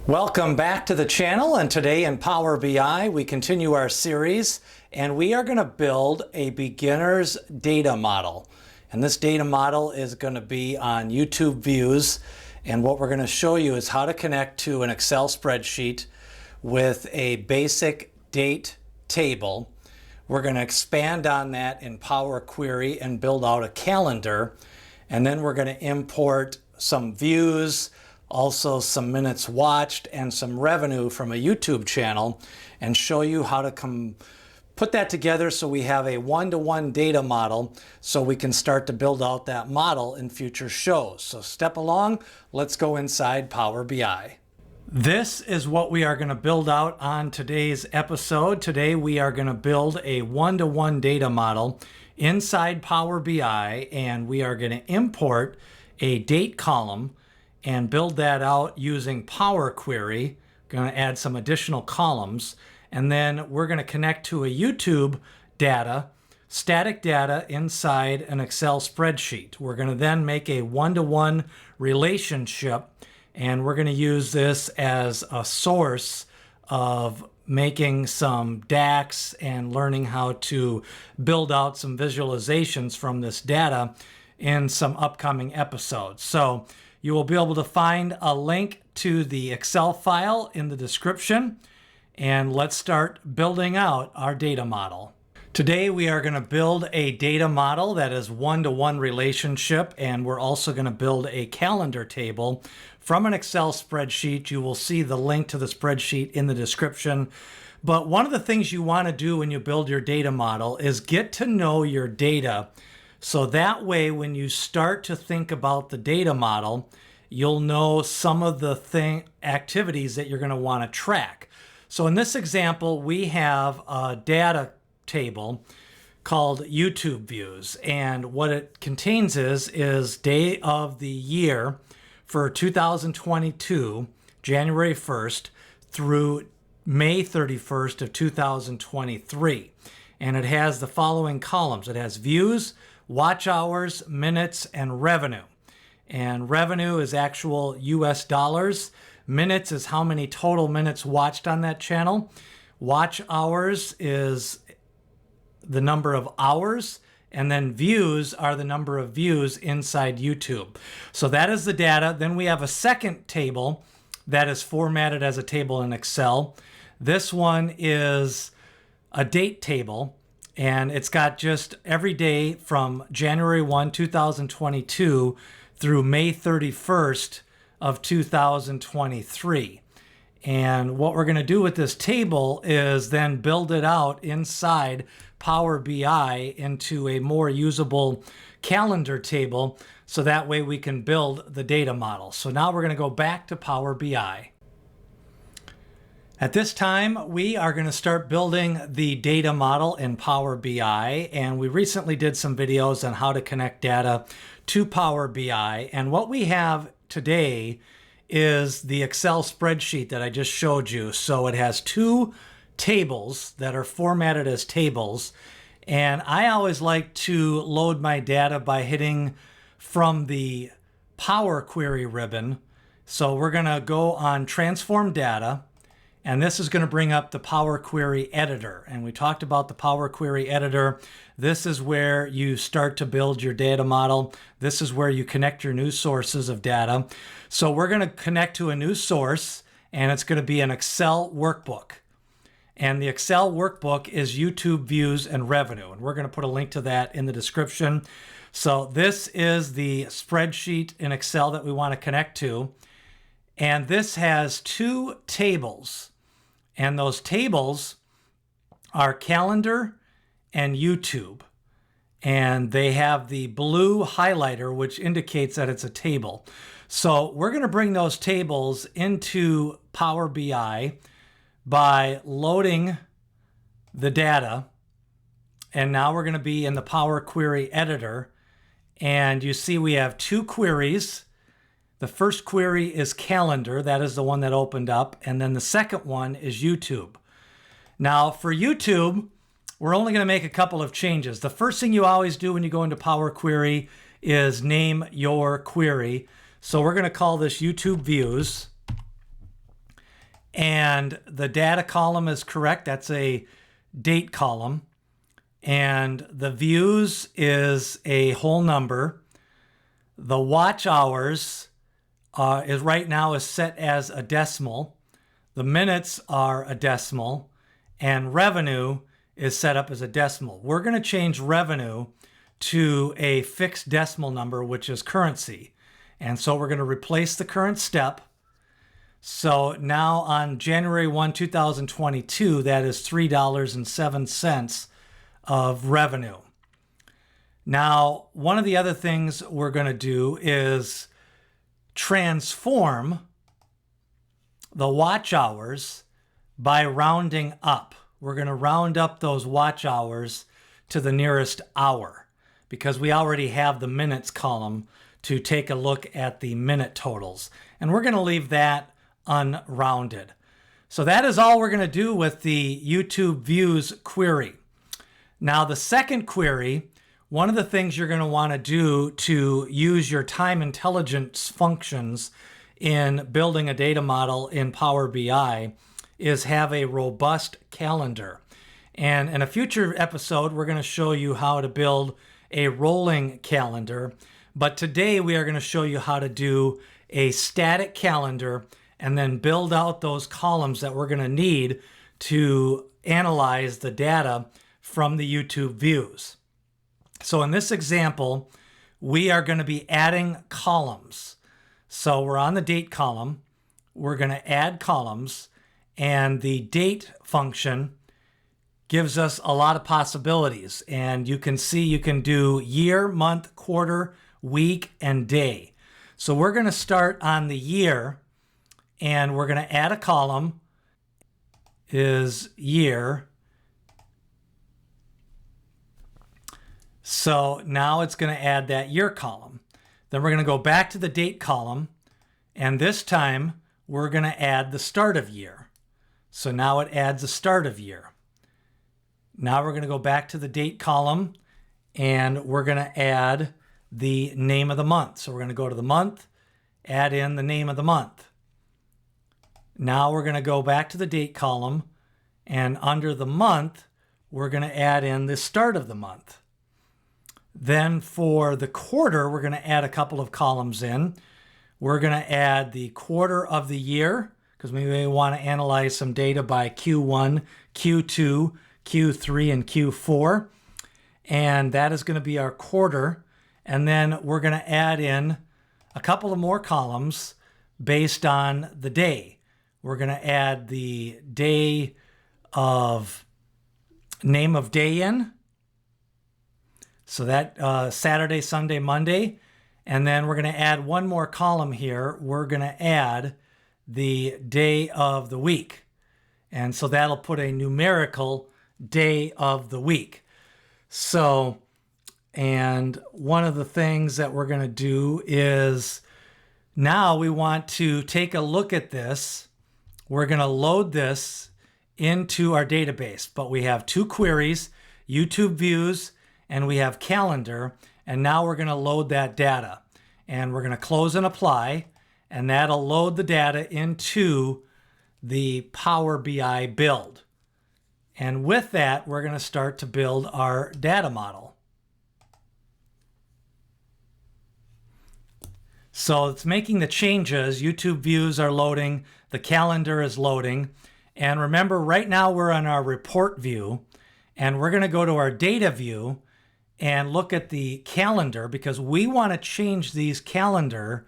Welcome back to the channel, and today in Power BI we continue our series and we are going to build a beginner's data model. And this data model is going to be on YouTubeViews, and what we're going to show you is how to connect to an Excel spreadsheet with a basic date table. We're going to expand on that in Power Query and build out a calendar, and then we're going to import some views, also some minutes watched and some revenue from a YouTube channel, and show you how to put that together so we have a one-to-one data model so we can start to build out that model in future shows. So step along, let's go inside Power BI. This is what we are going to build out on today's episode. Today we are going to build a one-to-one data model inside Power BI, and we are going to import a date column and build that out using Power Query. Going to add some additional columns, and then we're going to connect to a YouTube data, static data inside an Excel spreadsheet. We're going to then make a one-to-one relationship, and we're going to use this as a source of making some DAX and learning how to build out some visualizations from this data in some upcoming episodes. So you will be able to find a link to the Excel file in the description, and let's start building out our data model. Today we are going to build a data model that is one-to-one relationship, and we're also going to build a calendar table from an Excel spreadsheet. You will see the link to the spreadsheet in the description. But one of the things you want to do when you build your data model is get to know your data. So that way, when you start to think about the data model, you'll know some of the activities that you're going to want to track. So in this example, we have a data table called YouTubeViews, and what it contains is day of the year for 2022, January 1st through May 31st of 2023. And it has the following columns. It has views, watch hours, minutes, and revenue. And revenue is actual US dollars. Minutes is how many total minutes watched on that channel. Watch hours is the number of hours. And then views are the number of views inside YouTube. So that is the data. Then we have a second table that is formatted as a table in Excel. This one is a date table, and it's got just every day from January 1, 2022 through May 31st of 2023. And what we're going to do with this table is then build it out inside Power BI into a more usable calendar table, so that way we can build the data model. So now we're going to go back to Power BI. At this time, we are going to start building the data model in Power BI, and we recently did some videos on how to connect data to Power BI. And what we have today is the Excel spreadsheet that I just showed you. So it has two tables that are formatted as tables, and I always like to load my data by hitting from the Power Query ribbon. So we're going to go on Transform Data, and this is going to bring up the Power Query Editor. And we talked about the Power Query Editor. This is where you start to build your data model. This is where you connect your new sources of data. So we're going to connect to a new source, and it's going to be an Excel workbook. And the Excel workbook is YouTubeViews and revenue. And we're going to put a link to that in the description. So this is the spreadsheet in Excel that we want to connect to. And this has two tables. And those tables are calendar and YouTube. And they have the blue highlighter, which indicates that it's a table. So we're going to bring those tables into Power BI by loading the data. And now we're going to be in the Power Query Editor. And you see we have two queries. The first query is calendar. That is the one that opened up. And then the second one is YouTube. Now for YouTube, we're only going to make a couple of changes. The first thing you always do when you go into Power Query is name your query. So we're going to call this YouTubeViews. And the data column is correct. That's a date column. And the views is a whole number. The watch hours is right now is set as a decimal. The minutes are a decimal. And revenue is set up as a decimal. We're going to change revenue to a fixed decimal number, which is currency. And so we're going to replace the current step. So now on January 1, 2022, that is $3.07 of revenue. Now, one of the other things we're going to do is transform the watch hours by rounding up. We're going to round up those watch hours to the nearest hour because we already have the minutes column to take a look at the minute totals. And we're going to leave that unrounded. So that is all we're going to do with the YouTubeViews query. Now, the second query, one of the things you're going to want to do to use your time intelligence functions in building a data model in Power BI is have a robust calendar. And in a future episode, we're going to show you how to build a rolling calendar. But today we are going to show you how to do a static calendar and then build out those columns that we're going to need to analyze the data from the YouTube views. So in this example, we are going to be adding columns. So we're on the date column. We're going to add columns. And the date function gives us a lot of possibilities. And you can see you can do year, month, quarter, week, and day. So we're going to start on the year, and we're going to add a column is year. So now it's going to add that year column. Then we're going to go back to the date column, and this time we're going to add the start of year. So now it adds the start of year. Now we're going to go back to the date column, and we're going to add the name of the month. So we're going to go to the month, add in the name of the month. Now we're going to go back to the date column, and under the month, we're going to add in the start of the month. Then for the quarter, we're going to add a couple of columns in. We're going to add the quarter of the year, because we may want to analyze some data by Q1, Q2, Q3, and Q4. And that is going to be our quarter. And then we're going to add in a couple of more columns based on the day. We're going to add the day of name of day in. So that Saturday, Sunday, Monday. And then we're going to add one more column here. We're going to add the day of the week. And so that'll put a numerical day of the week. So, and one of the things that we're going to do is now we want to take a look at this. We're going to load this into our database, but we have two queries, YouTubeViews, and we have calendar. And now we're going to load that data, and we're going to close and apply. And that'll load the data into the Power BI build. And with that, we're going to start to build our data model. So it's making the changes. YouTubeViews are loading. The calendar is loading. And remember, right now we're on our report view. And we're going to go to our data view and look at the calendar because we want to change these calendar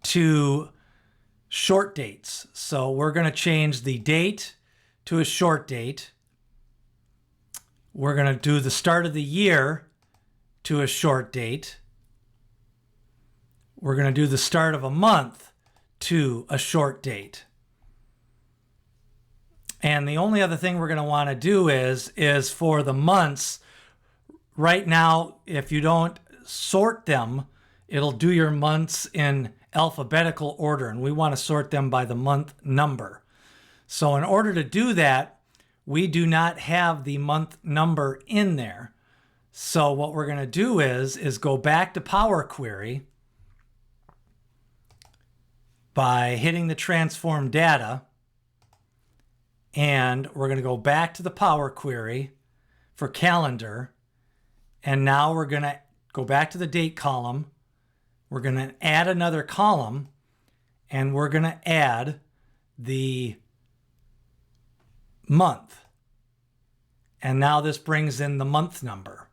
to short dates. So we're going to change the date to a short date. We're going to do the start of the year to a short date. We're going to do the start of a month to a short date. And the only other thing we're going to want to do is for the months, right now, if you don't sort them, it'll do your months in alphabetical order, and we want to sort them by the month number. So in order to do that, we do not have the month number in there. So what we're going to do is go back to Power Query by hitting the transform data. and we're going to go back to the Power Query for calendar. And now we're going to go back to the date column. We're going to add another column, and we're going to add the month. And now this brings in the month number.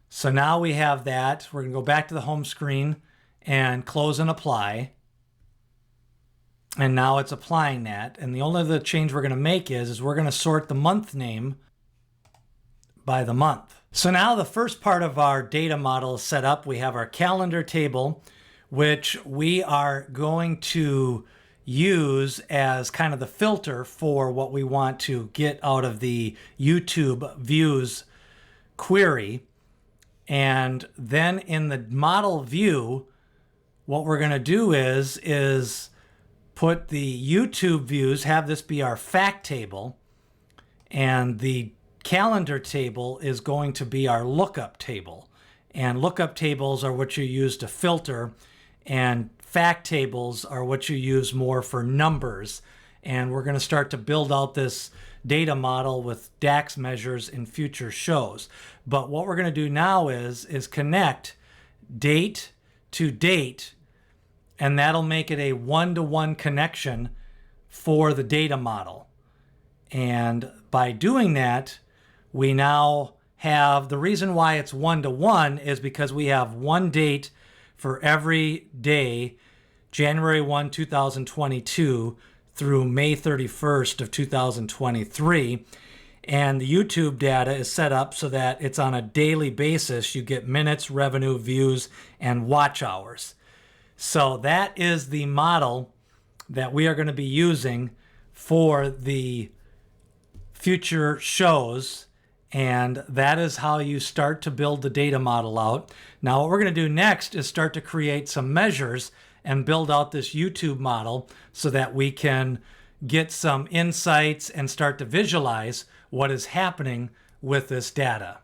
So now we have that. We're going to go back to the home screen and close and apply. And now it's applying that. And the only other change we're going to make is we're going to sort the month name by the month. So now the first part of our data model is set up. We have our calendar table, which we are going to use as kind of the filter for what we want to get out of the YouTubeViews query. And then in the model view, what we're going to do is put the YouTubeViews, have this be our fact table, and the calendar table is going to be our lookup table. And lookup tables are what you use to filter, and fact tables are what you use more for numbers. And we're going to start to build out this data model with DAX measures in future shows. But what we're going to do now is connect date to date, and that'll make it a one-to-one connection for the data model. And by doing that, we now have, the reason why it's one-to-one is because we have one date for every day, January 1, 2022 through May 31st of 2023. And the YouTube data is set up so that it's on a daily basis. You get minutes, revenue, views, and watch hours. So that is the model that we are going to be using for the future shows. And that is how you start to build the data model out. Now, what we're going to do next is start to create some measures and build out this YouTube model so that we can get some insights and start to visualize what is happening with this data.